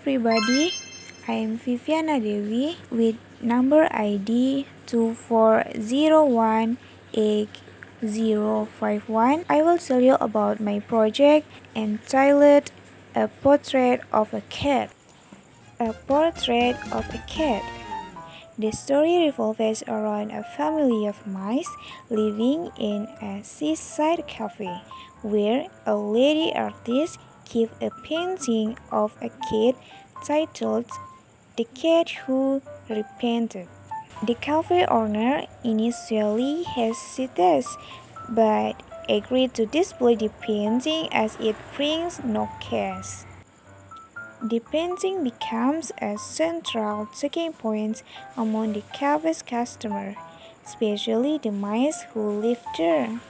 everybody, I am Viviana Devi with number ID 24018051. I will tell you about my project entitled A Portrait of a Cat. A Portrait of a Cat. The story revolves around a family of mice living in a seaside cafe, where a lady artist gave a painting of a cat titled The Cat Who Repented. The cafe owner initially hesitated but agreed to display the painting as it brings no cash. The painting becomes a central talking point among the cafe's customers, especially the mice who live there.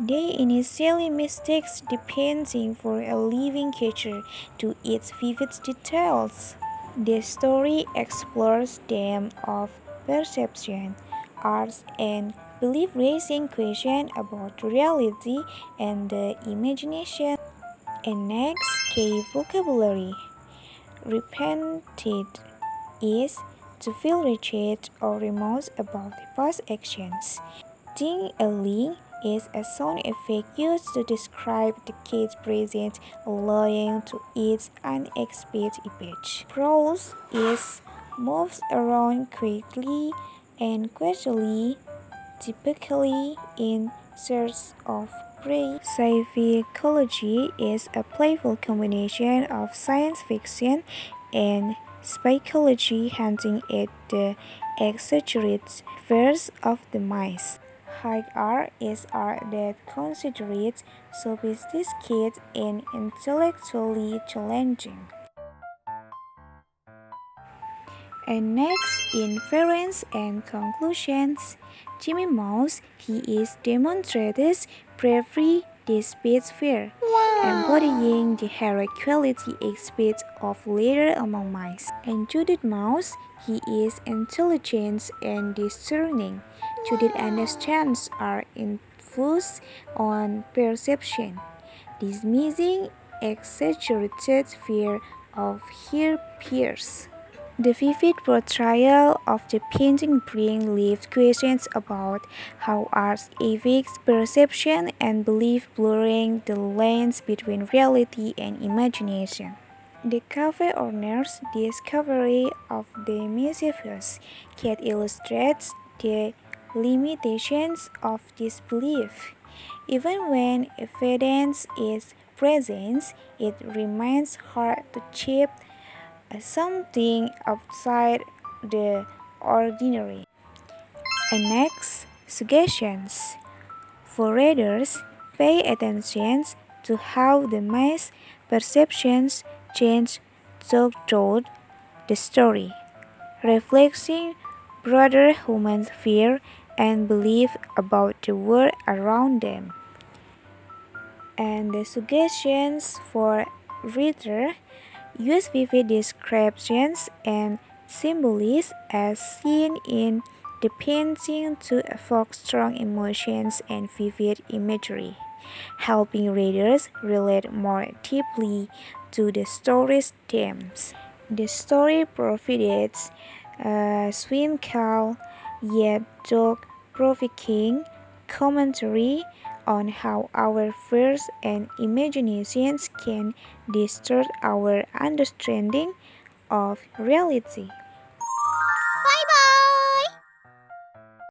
They initially mistake the painting for a living creature due to its vivid details. The story explores themes of perception, art, and belief, raising questions about reality and the imagination. And next, key vocabulary. Repented is to feel regret or remorse about the past actions. Ting-a-ling is a sound effect used to describe the cat's presence, allowing to its unexpected image. Prowls is moves around quickly and casually, typically in search of prey. Sci-fi ecology is a playful combination of science fiction and psychology hinting at the exaggerated fears of the mice. High art is art that considers sophisticated and intellectually challenging. And next, inference and conclusions. Jimmy Mouse, he is demonstrated bravery despite fear, embodying the heroic quality expected of leader among mice. And Judith Mouse, he is intelligent and discerning. Judith understands our influence on perception, dismissing exaggerated fear of her peers. The vivid portrayal of the painting brings live questions about how art affects perception and belief, blurring the lines between reality and imagination. The cafe owner's discovery of the mischievous cat illustrates the limitations of this belief. Even when evidence is present, it remains hard to achieve something outside the ordinary. And next, suggestions. For readers, pay attention to how the mice perceptions change throughout the story, reflecting broader human fear and belief about the world around them. And the suggestions for reader: use vivid descriptions and symbolism as seen in the painting to evoke strong emotions and vivid imagery, helping readers relate more deeply to the story's themes. The story provides a whimsical yet thought-provoking commentary on how our fears and imaginations can distort our understanding of reality.